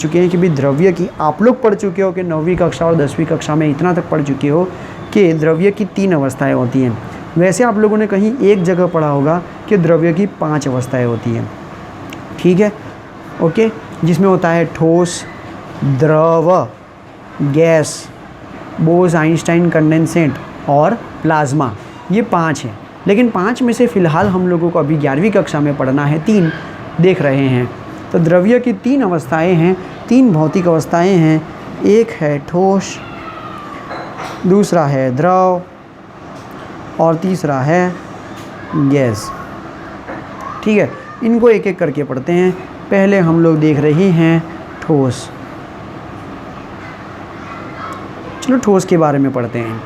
चुके हैं कि भी द्रव्य की, आप लोग पढ़ चुके हो कि 9वीं कक्षा और 10वीं कक्षा में इतना तक पढ़ चुके हो कि द्रव्य की 3 अवस्थाएं होती हैं। वैसे आप लोगों ने कहीं एक जगह पढ़ा होगा कि द्रव्य की 5 अवस्थाएं होती हैं। ठीक है, ओके, जिसमें होता है ठोस, द्रव, गैस, बोस-आइंस्टाइन कंडेंसेट और प्लाज्मा। ये 5 हैं, लेकिन 5 में से फ़िलहाल हम लोगों को अभी 11वीं कक्षा में पढ़ना है 3 देख रहे हैं। तो द्रव्य की 3 अवस्थाएं हैं, 3 भौतिक अवस्थाएं हैं। एक है ठोस, दूसरा है द्रव और तीसरा है गैस। ठीक है, इनको एक एक करके पढ़ते हैं। पहले हम लोग देख रहे हैं ठोस। चलो ठोस के बारे में पढ़ते हैं।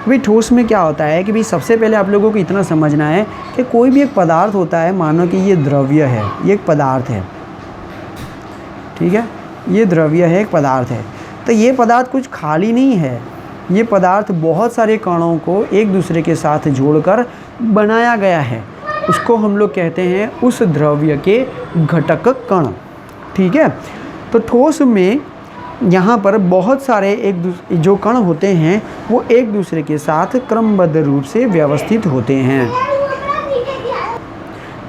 भाई ठोस में क्या होता है कि भाई सबसे पहले आप लोगों को इतना समझना है कि कोई भी एक पदार्थ होता है, मानो कि ये द्रव्य है, ये एक पदार्थ है। ठीक है, ये द्रव्य है, एक पदार्थ है। तो ये पदार्थ कुछ खाली नहीं है, ये पदार्थ बहुत सारे कणों को एक दूसरे के साथ जोड़कर बनाया गया है। उसको हम लोग कहते हैं उस द्रव्य के घटक कण। ठीक है, तो ठोस में यहाँ पर बहुत सारे जो कण होते हैं वो एक दूसरे के साथ क्रमबद्ध रूप से व्यवस्थित होते हैं।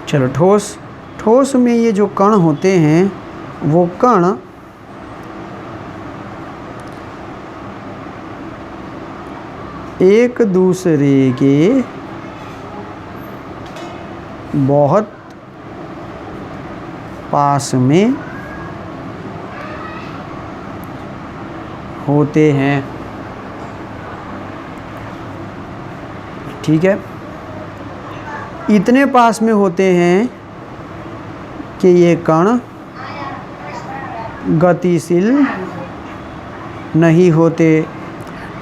चलो ठोस में ये जो कण होते हैं वो कण एक दूसरे के बहुत पास में होते हैं। ठीक है, इतने पास में होते हैं कि ये कण गतिशील नहीं होते।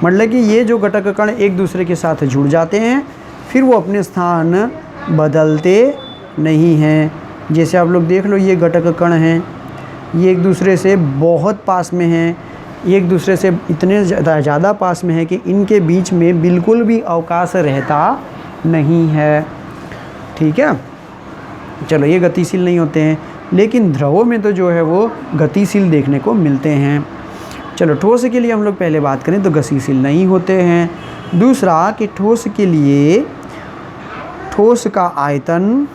मतलब कि ये जो घटक कण एक दूसरे के साथ जुड़ जाते हैं, फिर वो अपने स्थान बदलते नहीं हैं। जैसे आप लोग देख लो, ये घटक कण हैं, ये एक दूसरे से बहुत पास में हैं, एक दूसरे से इतने ज़्यादा पास में है कि इनके बीच में बिल्कुल भी अवकाश रहता नहीं है। ठीक है, चलो ये गतिशील नहीं होते हैं, लेकिन द्रवों में तो जो है वो गतिशील देखने को मिलते हैं। चलो ठोस के लिए हम लोग पहले बात करें तो गतिशील नहीं होते हैं। दूसरा कि ठोस के लिए ठोस का आयतन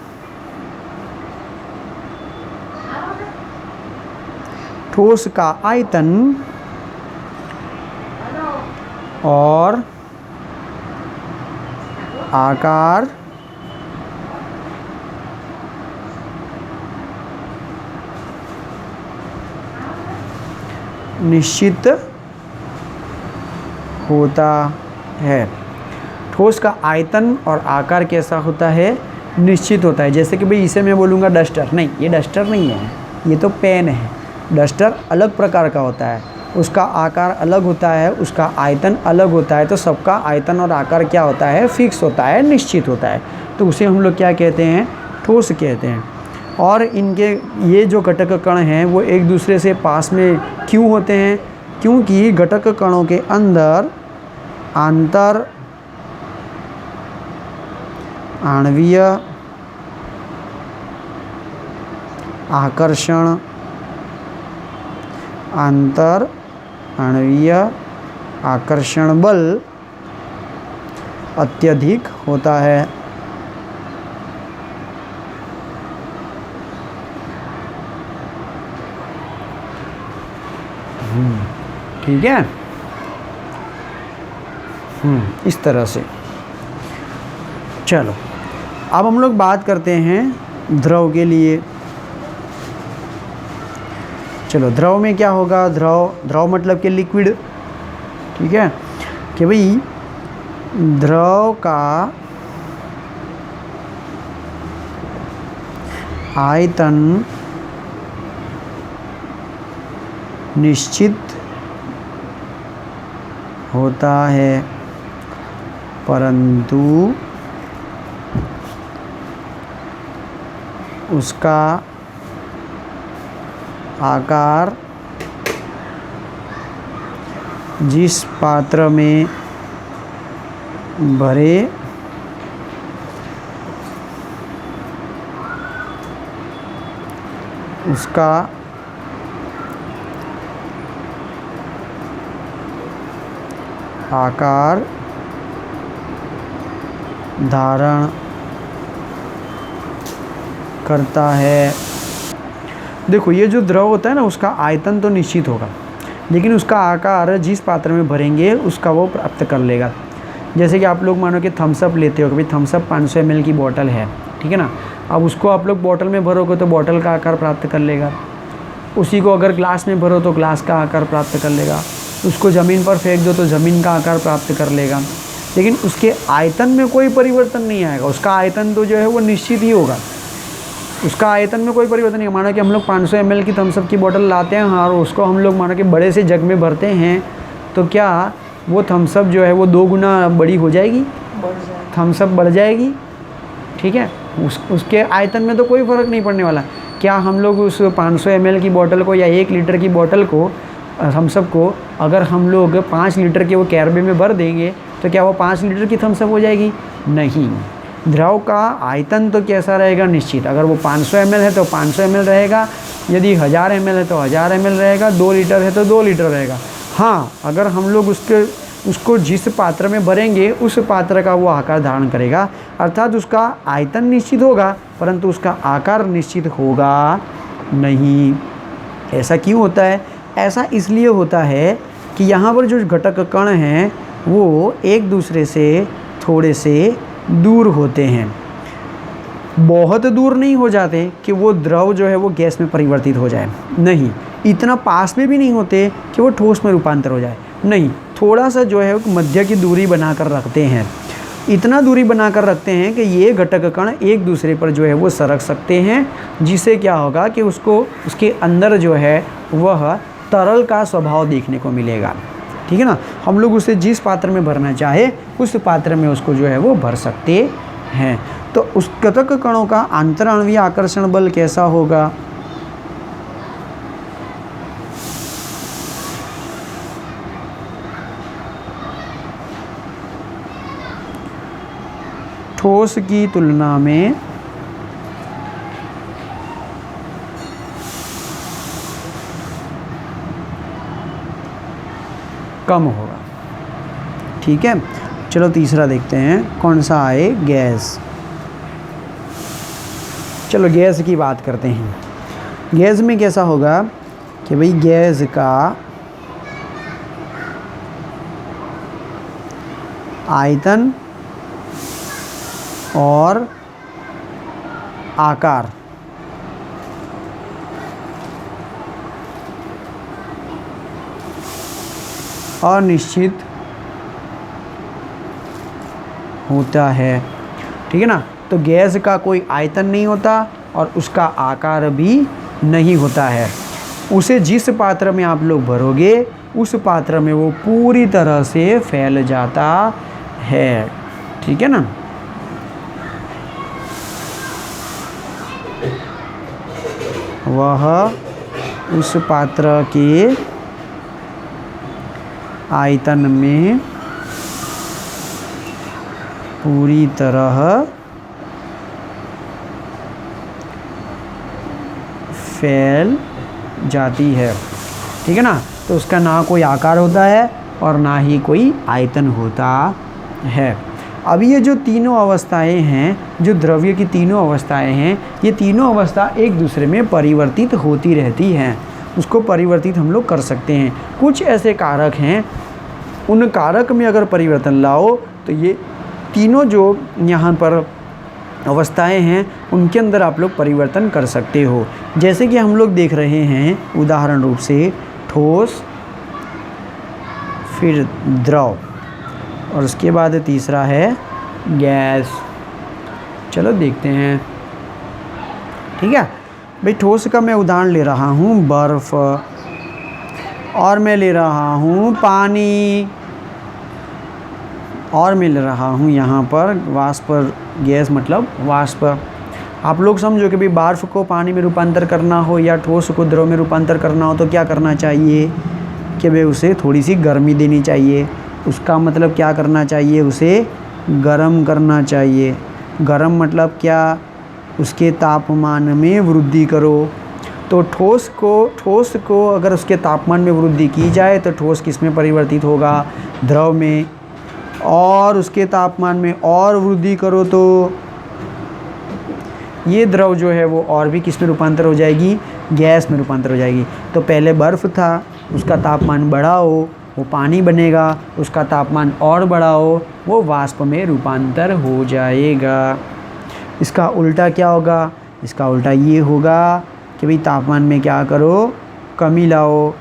और आकार निश्चित होता है। ठोस का आयतन और आकार कैसा होता है? निश्चित होता है। जैसे कि भाई इसे मैं बोलूँगा डस्टर, नहीं ये डस्टर नहीं है, ये तो पेन है। डस्टर अलग प्रकार का होता है, उसका आकार अलग होता है, उसका आयतन अलग होता है। तो सबका आयतन और आकार क्या होता है? फिक्स होता है, निश्चित होता है। तो उसे हम लोग क्या कहते हैं? ठोस कहते हैं। और इनके ये जो घटक कण हैं वो एक दूसरे से पास में क्यों होते हैं? क्योंकि घटक कणों के अंदर आंतर आणवीय आकर्षण, आंतर आणवीय आकर्षण बल अत्यधिक होता है। ठीक है, इस तरह से। चलो अब हम लोग बात करते हैं द्रव के लिए। चलो द्रव में क्या होगा? द्रव मतलब कि लिक्विड। ठीक है, कि भाई द्रव का आयतन निश्चित होता है, परंतु उसका आकार जिस पात्र में भरे उसका आकार धारण करता है। देखो ये जो द्रव होता है ना, उसका आयतन तो निश्चित होगा, लेकिन उसका आकार जिस पात्र में भरेंगे उसका वो प्राप्त कर लेगा। जैसे कि आप लोग मानो कि थम्स अप लेते हो कि भाई थम्स अप 500 ml की बोतल है, ठीक है ना। अब उसको आप लोग बोतल में भरोगे तो बोतल का आकार प्राप्त कर लेगा। उसी को अगर ग्लास में भरो तो ग्लास का आकार प्राप्त कर लेगा। उसको ज़मीन पर फेंक दो तो ज़मीन का आकार प्राप्त कर लेगा। लेकिन उसके आयतन में कोई परिवर्तन नहीं आएगा। उसका आयतन तो जो है वो निश्चित ही होगा। उसका आयतन में कोई परिवर्तन नहीं। मानो कि हम लोग 500 ml की थम्स अप की बोतल लाते हैं, हाँ, और उसको हम लोग मानो कि बड़े से जग में भरते हैं, तो क्या वो थम्स अप जो है वो 2 गुना बड़ी हो जाएगी? थम्स अप बढ़ जाएगी, ठीक है। उसके आयतन में तो कोई फ़र्क नहीं पड़ने वाला। क्या हम लोग उस 500 ml की बोतल को या 1 लीटर की बोतल को, थम्स अप को, अगर हम लोग 5 लीटर के वो कैरबे में भर देंगे तो क्या वो 5 लीटर की थम्स अप हो जाएगी? नहीं। द्रव का आयतन तो कैसा रहेगा? निश्चित। अगर वो 500 ml है तो 500 ml रहेगा, यदि 1000 ml है तो 1000 ml रहेगा, 2 लीटर है तो 2 लीटर रहेगा। हाँ, अगर हम लोग उसको जिस पात्र में भरेंगे उस पात्र का वो आकार धारण करेगा, अर्थात उसका आयतन निश्चित होगा परंतु उसका आकार निश्चित होगा नहीं। ऐसा क्यों होता है? ऐसा इसलिए होता है कि यहाँ पर जो घटक कण हैं वो एक दूसरे से थोड़े से दूर होते हैं। बहुत दूर नहीं हो जाते कि वो द्रव जो है वो गैस में परिवर्तित हो जाए, नहीं। इतना पास में भी नहीं होते कि वो ठोस में रूपांतर हो जाए, नहीं। थोड़ा सा जो है मध्य की दूरी बनाकर रखते हैं। इतना दूरी बनाकर रखते हैं कि ये घटक कण एक दूसरे पर जो है वो सरक सकते हैं, जिससे क्या होगा कि उसके अंदर जो है वह तरल का स्वभाव देखने को मिलेगा, ठीक है ना। हम लोग उसे जिस पात्र में भरना चाहे उस पात्र में उसको जो है वो भर सकते हैं। तो उस घटक कणों का आंतराण्वीय आकर्षण बल कैसा होगा? ठोस की तुलना में कम होगा, ठीक है। चलो तीसरा देखते हैं कौन सा है? गैस। चलो गैस की बात करते हैं। गैस में कैसा होगा कि भाई गैस का आयतन और आकार अनिश्चित होता है, ठीक है ना। तो गैस का कोई आयतन नहीं होता और उसका आकार भी नहीं होता है। उसे जिस पात्र में आप लोग भरोगे उस पात्र में वो पूरी तरह से फैल जाता है, ठीक है ना। वह उस पात्र के आयतन में पूरी तरह फैल जाती है, ठीक है ना। तो उसका ना कोई आकार होता है और ना ही कोई आयतन होता है। अब ये जो तीनों अवस्थाएं हैं, जो द्रव्य की तीनों अवस्थाएं हैं, ये तीनों अवस्था एक दूसरे में परिवर्तित होती रहती हैं। उसको परिवर्तित हम लोग कर सकते हैं। कुछ ऐसे कारक हैं, उन कारक में अगर परिवर्तन लाओ तो ये तीनों जो यहाँ पर अवस्थाएं हैं उनके अंदर आप लोग परिवर्तन कर सकते हो। जैसे कि हम लोग देख रहे हैं उदाहरण रूप से ठोस, फिर द्रव और उसके बाद तीसरा है गैस। चलो देखते हैं, ठीक है भाई। ठोस का मैं उदाहरण ले रहा हूँ बर्फ़, और मैं ले रहा हूँ पानी, और मैं ले रहा हूँ यहाँ पर वाष्प। गैस मतलब वाष्प। आप लोग समझो कि भाई बर्फ़ को पानी में रूपांतर करना हो या ठोस को द्रव में रूपांतर करना हो तो क्या करना चाहिए कि भाई उसे थोड़ी सी गर्मी देनी चाहिए। उसका मतलब क्या करना चाहिए? उसे गर्म करना चाहिए। गर्म मतलब क्या? उसके तापमान में वृद्धि करो। तो ठोस को अगर उसके तापमान में वृद्धि की जाए तो ठोस किस में परिवर्तित होगा, द्रव में, और उसके तापमान में और वृद्धि करो तो ये द्रव जो है वो और भी किस में रूपांतर हो जाएगी, गैस में रूपांतर हो जाएगी। तो पहले बर्फ़ था, उसका तापमान बढ़ाओ वो पानी बनेगा, उसका तापमान और बढ़ाओ वो वाष्प में रूपांतर हो जाएगा। इसका उल्टा क्या होगा, इसका उल्टा ये होगा कि भाई तापमान में क्या करो, कमी लाओ,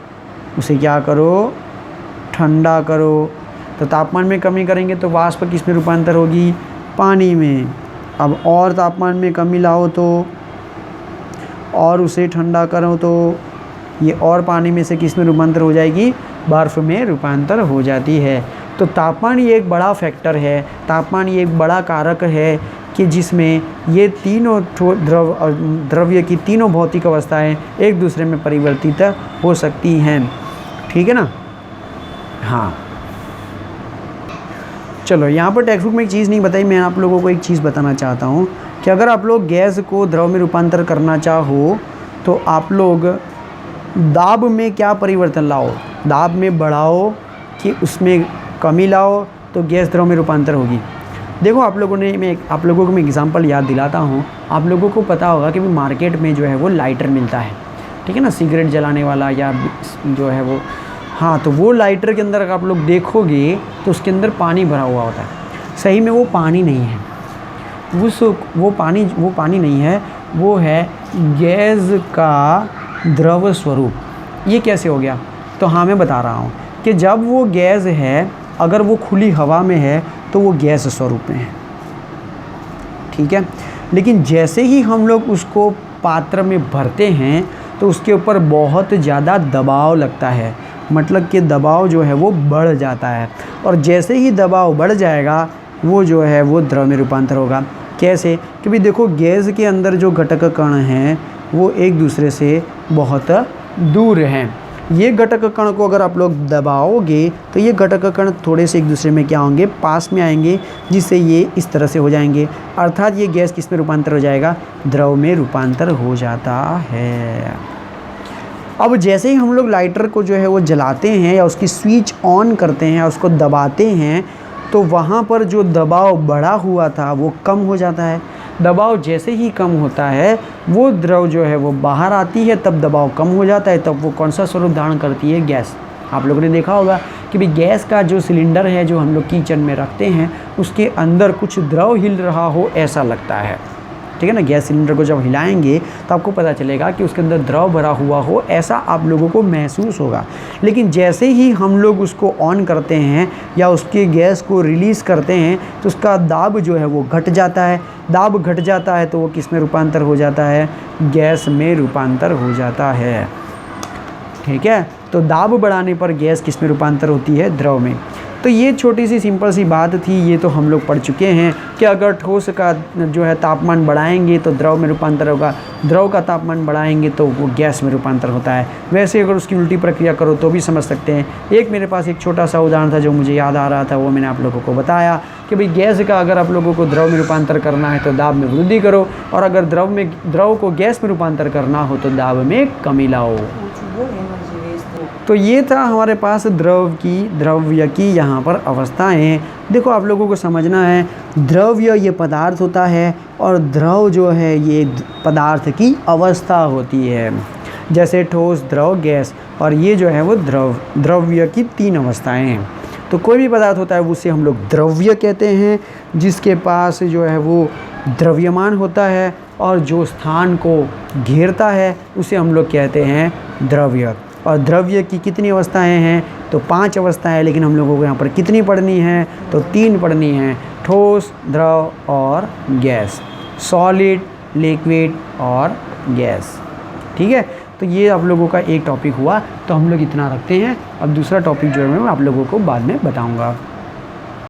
उसे क्या करो, ठंडा करो। तो तापमान में कमी करेंगे तो वाष्प किस में रूपांतर होगी, पानी में। अब और तापमान में कमी लाओ तो और उसे ठंडा करो तो ये और पानी में से किस में रूपांतर हो जाएगी, बर्फ़ में रूपांतर हो जाती है। तो तापमान ये एक बड़ा फैक्टर है, तापमान ये एक बड़ा कारक है कि जिसमें ये तीनों द्रव्य की तीनों भौतिक अवस्थाएं एक दूसरे में परिवर्तित हो सकती हैं। ठीक है ना। हाँ चलो, यहाँ पर टेक्स्ट बुक में एक चीज़ नहीं बताई, मैं आप लोगों को एक चीज़ बताना चाहता हूँ कि अगर आप लोग गैस को द्रव में रूपांतर करना चाहो तो आप लोग दाब में क्या परिवर्तन लाओ, दाब में बढ़ाओ कि उसमें कमी लाओ तो गैस द्रव में रूपांतर होगी। देखो आप लोगों ने, मैं आप लोगों को मैं एग्जांपल याद दिलाता हूँ। आप लोगों को पता होगा कि मार्केट में जो है वो लाइटर मिलता है, ठीक है ना, सिगरेट जलाने वाला या जो है वो, हाँ, तो वो लाइटर के अंदर अगर आप लोग देखोगे तो उसके अंदर पानी भरा हुआ होता है। सही में वो पानी नहीं है, वो पानी नहीं है, वो है गैस का द्रव स्वरूप। ये कैसे हो गया, तो हाँ मैं बता रहा हूँ कि जब वो गैस है, अगर वो खुली हवा में है तो वो गैस स्वरूप में है, ठीक है। लेकिन जैसे ही हम लोग उसको पात्र में भरते हैं तो उसके ऊपर बहुत ज़्यादा दबाव लगता है, मतलब कि दबाव जो है वो बढ़ जाता है, और जैसे ही दबाव बढ़ जाएगा वो जो है वो द्रव में रूपांतर होगा। कैसे, कि भाई देखो गैस के अंदर जो घटक कण हैं वो एक दूसरे से बहुत दूर हैं। ये घटक कण को अगर आप लोग दबाओगे तो ये घटक कण थोड़े से एक दूसरे में क्या होंगे, पास में आएंगे, जिससे ये इस तरह से हो जाएंगे, अर्थात ये गैस किस में रूपांतर हो जाएगा, द्रव में रूपांतर हो जाता है। अब जैसे ही हम लोग लाइटर को जो है वो जलाते हैं या उसकी स्विच ऑन करते हैं या उसको दबाते हैं तो वहाँ पर जो दबाव बढ़ा हुआ था वो कम हो जाता है। दबाव जैसे ही कम होता है वो द्रव जो है वो बाहर आती है, तब दबाव कम हो जाता है, तब वो कौन सा स्वरूप धारण करती है, गैस। आप लोगों ने देखा होगा कि भाई गैस का जो सिलेंडर है जो हम लोग किचन में रखते हैं उसके अंदर कुछ द्रव हिल रहा हो ऐसा लगता है, ठीक है ना। गैस सिलेंडर को जब हिलाएंगे तो आपको पता चलेगा कि उसके अंदर द्रव भरा हुआ हो, ऐसा आप लोगों को महसूस होगा। लेकिन जैसे ही हम लोग उसको ऑन करते हैं या उसके गैस को रिलीज़ करते हैं तो उसका दाब जो है वो घट जाता है। दाब घट जाता है तो वो किस में रूपांतर हो जाता है, गैस में रूपांतर हो जाता है, ठीक है। तो दाब बढ़ाने पर गैस किस में रूपांतर होती है, द्रव में। तो ये छोटी सी सिंपल सी बात थी, ये तो हम लोग पढ़ चुके हैं कि अगर ठोस का जो है तापमान बढ़ाएंगे तो द्रव में रूपांतर होगा, द्रव का तापमान बढ़ाएंगे तो वो गैस में रूपांतर होता है। वैसे अगर उसकी उल्टी प्रक्रिया करो तो भी समझ सकते हैं। एक मेरे पास एक छोटा सा उदाहरण था जो मुझे याद आ रहा था, वो मैंने आप लोगों को बताया कि भाई गैस का अगर आप लोगों को द्रव में रूपांतर करना है तो दाब में वृद्धि करो, और अगर द्रव को गैस में रूपांतर करना हो तो दाब में कमी लाओ। तो ये था हमारे पास द्रव्य की यहाँ पर अवस्थाएं। देखो आप लोगों को समझना है, द्रव्य ये पदार्थ होता है और द्रव जो है ये पदार्थ की अवस्था होती है, जैसे ठोस, द्रव, गैस, और ये जो है वो द्रव्य की 3 अवस्थाएं हैं। तो कोई भी पदार्थ होता है उसे हम लोग द्रव्य कहते हैं, जिसके पास जो है वो द्रव्यमान होता है, और जो स्थान को घेरता है उसे हम लोग कहते हैं द्रव्य। और द्रव्य की कितनी अवस्थाएं हैं, तो 5 अवस्थाएं, लेकिन हम लोगों को यहाँ पर कितनी पढ़नी है, तो 3 पढ़नी है, ठोस, द्रव और गैस, सॉलिड, लिक्विड और गैस, ठीक है। तो ये आप लोगों का एक टॉपिक हुआ, तो हम लोग इतना रखते हैं। अब दूसरा टॉपिक जो है मैं आप लोगों को बाद में बताऊँगा।